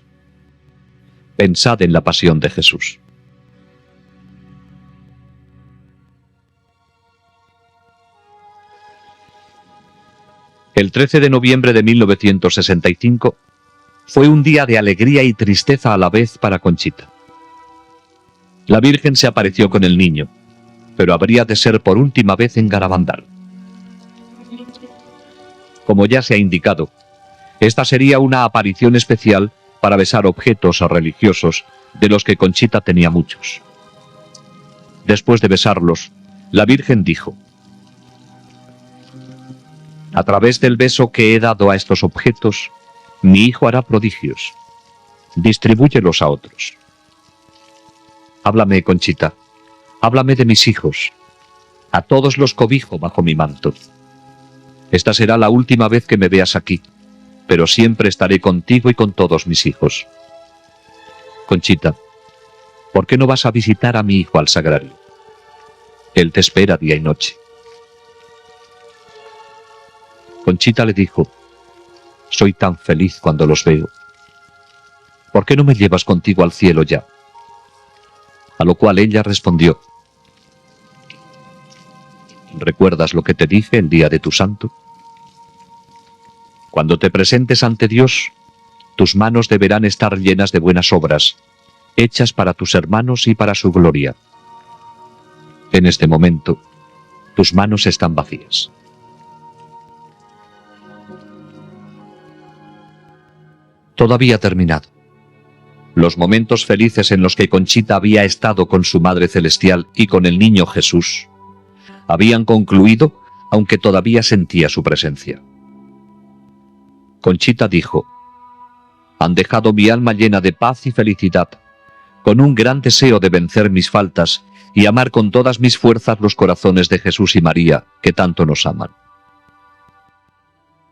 Pensad en la pasión de Jesús. El 13 de noviembre de 1965 fue un día de alegría y tristeza a la vez para Conchita. La Virgen se apareció con el niño, pero habría de ser por última vez en Garabandal. Como ya se ha indicado, esta sería una aparición especial para besar objetos religiosos de los que Conchita tenía muchos. Después de besarlos, la Virgen dijo: a través del beso que he dado a estos objetos, mi hijo hará prodigios. Distribúyelos a otros. Háblame, Conchita. Háblame de mis hijos. A todos los cobijo bajo mi manto. Esta será la última vez que me veas aquí, pero siempre estaré contigo y con todos mis hijos. Conchita, ¿por qué no vas a visitar a mi hijo al sagrario? Él te espera día y noche. Conchita le dijo: soy tan feliz cuando los veo. ¿Por qué no me llevas contigo al cielo ya? A lo cual ella respondió: ¿recuerdas lo que te dije el día de tu santo? Cuando te presentes ante Dios, tus manos deberán estar llenas de buenas obras, hechas para tus hermanos y para su gloria. En este momento, tus manos están vacías. Todo había terminado. Los momentos felices en los que Conchita había estado con su Madre Celestial y con el niño Jesús habían concluido, aunque todavía sentía su presencia. Conchita dijo: han dejado mi alma llena de paz y felicidad, con un gran deseo de vencer mis faltas y amar con todas mis fuerzas los corazones de Jesús y María, que tanto nos aman.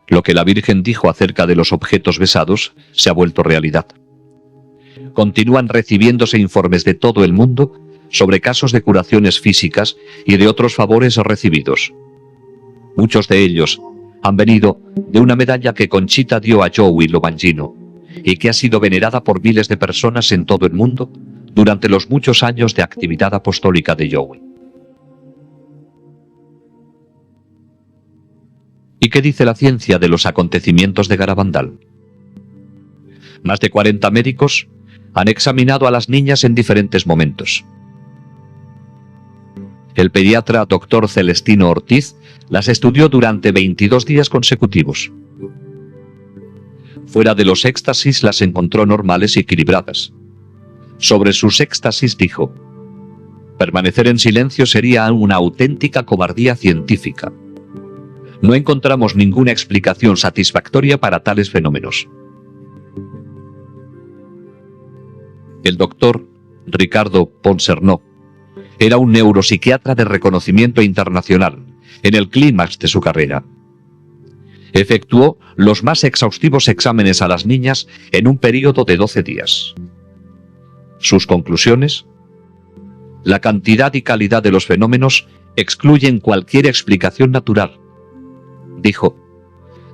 Lo que la Virgen dijo acerca de los objetos besados se ha vuelto realidad. Continúan recibiéndose informes de todo el mundo sobre casos de curaciones físicas y de otros favores recibidos. Muchos de ellos han venido de una medalla que Conchita dio a Joey Lomangino y que ha sido venerada por miles de personas en todo el mundo durante los muchos años de actividad apostólica de Joey. ¿Y qué dice la ciencia de los acontecimientos de Garabandal? Más de 40 médicos han examinado a las niñas en diferentes momentos. El pediatra Dr. Celestino Ortiz las estudió durante 22 días consecutivos. Fuera de los éxtasis las encontró normales y equilibradas. Sobre sus éxtasis dijo: permanecer en silencio sería una auténtica cobardía científica. No encontramos ninguna explicación satisfactoria para tales fenómenos. El doctor Ricardo Ponsernó era un neuropsiquiatra de reconocimiento internacional, en el clímax de su carrera. Efectuó los más exhaustivos exámenes a las niñas en un período de 12 días. Sus conclusiones: la cantidad y calidad de los fenómenos excluyen cualquier explicación natural. Dijo: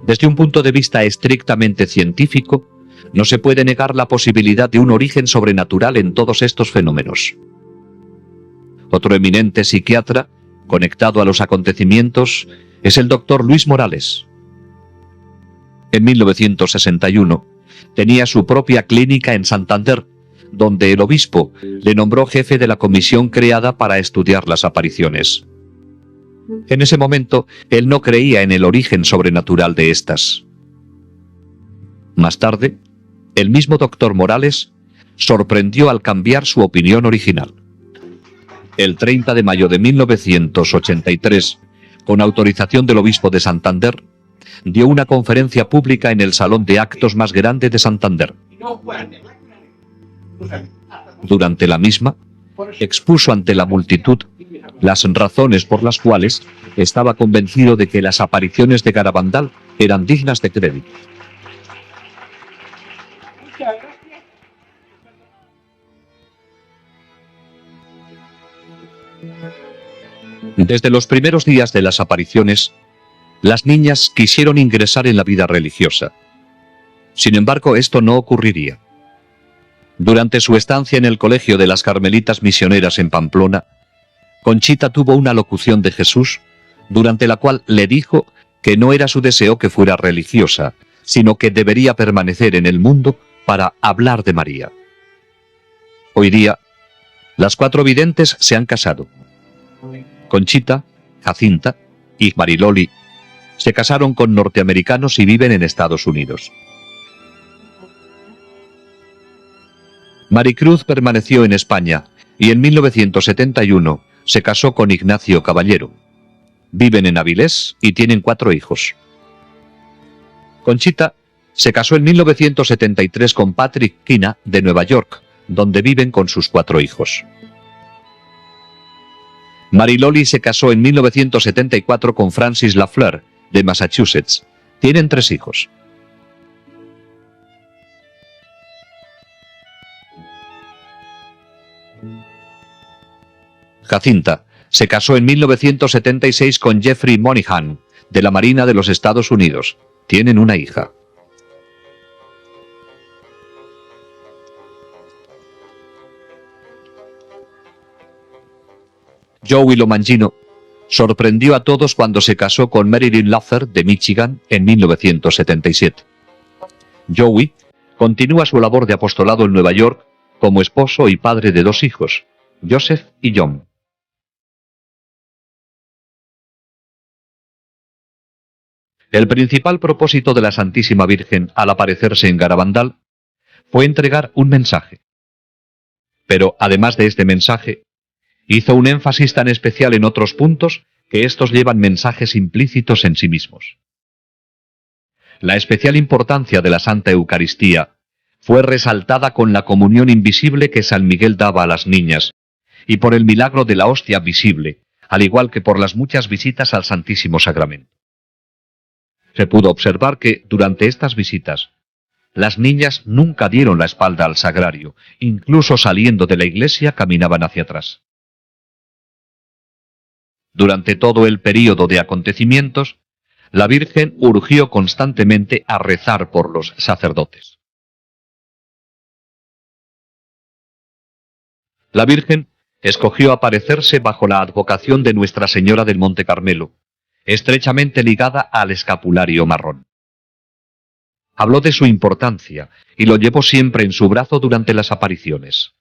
desde un punto de vista estrictamente científico, no se puede negar la posibilidad de un origen sobrenatural en todos estos fenómenos. Otro eminente psiquiatra, conectado a los acontecimientos, es el doctor Luis Morales. En 1961, tenía su propia clínica en Santander, donde el obispo le nombró jefe de la comisión creada para estudiar las apariciones. En ese momento, él no creía en el origen sobrenatural de estas. Más tarde, el mismo doctor Morales sorprendió al cambiar su opinión original. El 30 de mayo de 1983, con autorización del obispo de Santander, dio una conferencia pública en el salón de actos más grande de Santander. Durante la misma, expuso ante la multitud las razones por las cuales estaba convencido de que las apariciones de Garabandal eran dignas de crédito. Desde los primeros días de las apariciones, las niñas quisieron ingresar en la vida religiosa. Sin embargo, esto no ocurriría. Durante su estancia en el colegio de las Carmelitas Misioneras en Pamplona, Conchita tuvo una locución de Jesús, durante la cual le dijo que no era su deseo que fuera religiosa, sino que debería permanecer en el mundo para hablar de María. Hoy día, las 4 videntes se han casado. Conchita, Jacinta y Mariloli se casaron con norteamericanos y viven en Estados Unidos. Maricruz permaneció en España y en 1971 se casó con Ignacio Caballero. Viven en Avilés y tienen 4 hijos. Conchita se casó en 1973 con Patrick Kina de Nueva York, donde viven con sus 4 hijos. Mariloli se casó en 1974 con Francis Lafleur de Massachusetts. Tienen 3 hijos. Jacinta se casó en 1976 con Jeffrey Monihan, de la Marina de los Estados Unidos. Tienen una hija. Joey Lomangino sorprendió a todos cuando se casó con Marilyn Luther de Michigan en 1977. Joey continúa su labor de apostolado en Nueva York como esposo y padre de 2 hijos, Joseph y John. El principal propósito de la Santísima Virgen al aparecerse en Garabandal fue entregar un mensaje. Pero además de este mensaje, hizo un énfasis tan especial en otros puntos que estos llevan mensajes implícitos en sí mismos. La especial importancia de la Santa Eucaristía fue resaltada con la comunión invisible que San Miguel daba a las niñas y por el milagro de la hostia visible, al igual que por las muchas visitas al Santísimo Sacramento. Se pudo observar que, durante estas visitas, las niñas nunca dieron la espalda al sagrario, incluso saliendo de la iglesia caminaban hacia atrás. Durante todo el período de acontecimientos, la Virgen urgió constantemente a rezar por los sacerdotes. La Virgen escogió aparecerse bajo la advocación de Nuestra Señora del Monte Carmelo, estrechamente ligada al escapulario marrón. Habló de su importancia y lo llevó siempre en su brazo durante las apariciones.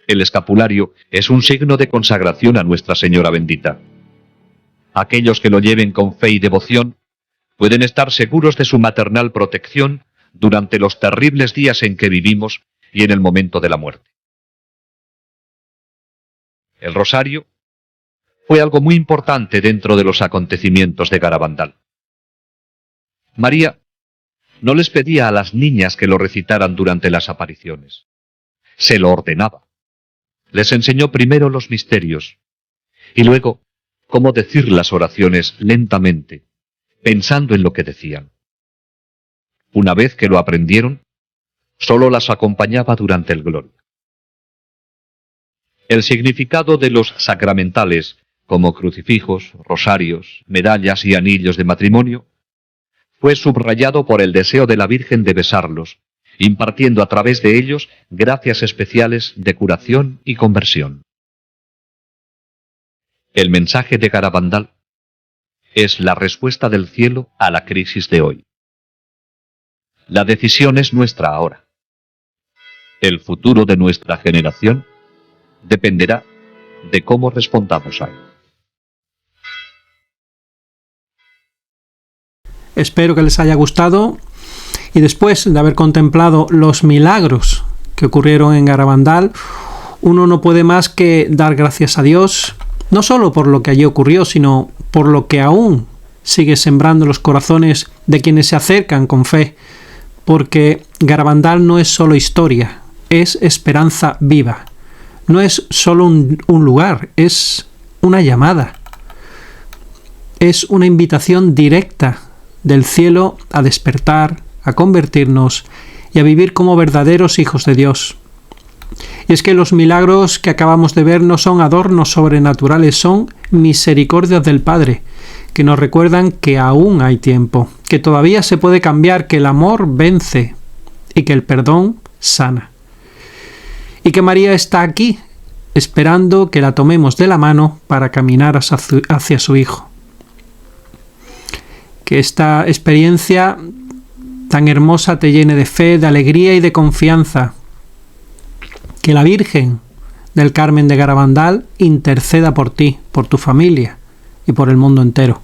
El escapulario es un signo de consagración a Nuestra Señora bendita. Aquellos que lo lleven con fe y devoción pueden estar seguros de su maternal protección durante los terribles días en que vivimos y en el momento de la muerte. El rosario fue algo muy importante dentro de los acontecimientos de Garabandal. María no les pedía a las niñas que lo recitaran durante las apariciones. Se lo ordenaba. Les enseñó primero los misterios y luego cómo decir las oraciones lentamente, pensando en lo que decían. Una vez que lo aprendieron, solo las acompañaba durante el Gloria. El significado de los sacramentales, como crucifijos, rosarios, medallas y anillos de matrimonio, fue subrayado por el deseo de la Virgen de besarlos, impartiendo a través de ellos gracias especiales de curación y conversión. El mensaje de Garabandal es la respuesta del cielo a la crisis de hoy. La decisión es nuestra ahora. El futuro de nuestra generación dependerá de cómo respondamos a él. Espero que les haya gustado y después de haber contemplado los milagros que ocurrieron en Garabandal, uno no puede más que dar gracias a Dios, no solo por lo que allí ocurrió, sino por lo que aún sigue sembrando los corazones de quienes se acercan con fe, porque Garabandal no es solo historia, es esperanza viva. No es solo un lugar, es una llamada. Es una invitación directa del cielo a despertar, a convertirnos y a vivir como verdaderos hijos de Dios. Y es que los milagros que acabamos de ver no son adornos sobrenaturales, son misericordias del Padre, que nos recuerdan que aún hay tiempo, que todavía se puede cambiar, que el amor vence y que el perdón sana. Y que María está aquí, esperando que la tomemos de la mano para caminar hacia su Hijo. Que esta experiencia tan hermosa te llene de fe, de alegría y de confianza. Que la Virgen del Carmen de Garabandal interceda por ti, por tu familia y por el mundo entero.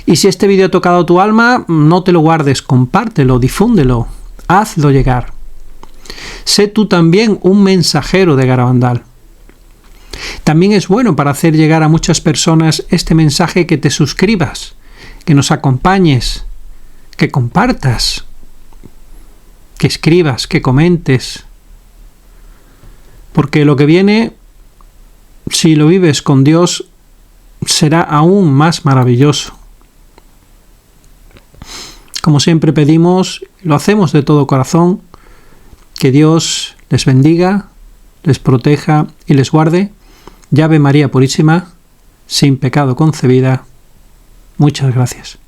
Y si este vídeo ha tocado tu alma, no te lo guardes, compártelo, difúndelo, hazlo llegar. Sé tú también un mensajero de Garabandal. También es bueno para hacer llegar a muchas personas este mensaje que te suscribas, que nos acompañes, que compartas, que escribas, que comentes. Porque lo que viene, si lo vives con Dios, será aún más maravilloso. Como siempre pedimos, lo hacemos de todo corazón, que Dios les bendiga, les proteja y les guarde. Ave María Purísima, sin pecado concebida. Muchas gracias.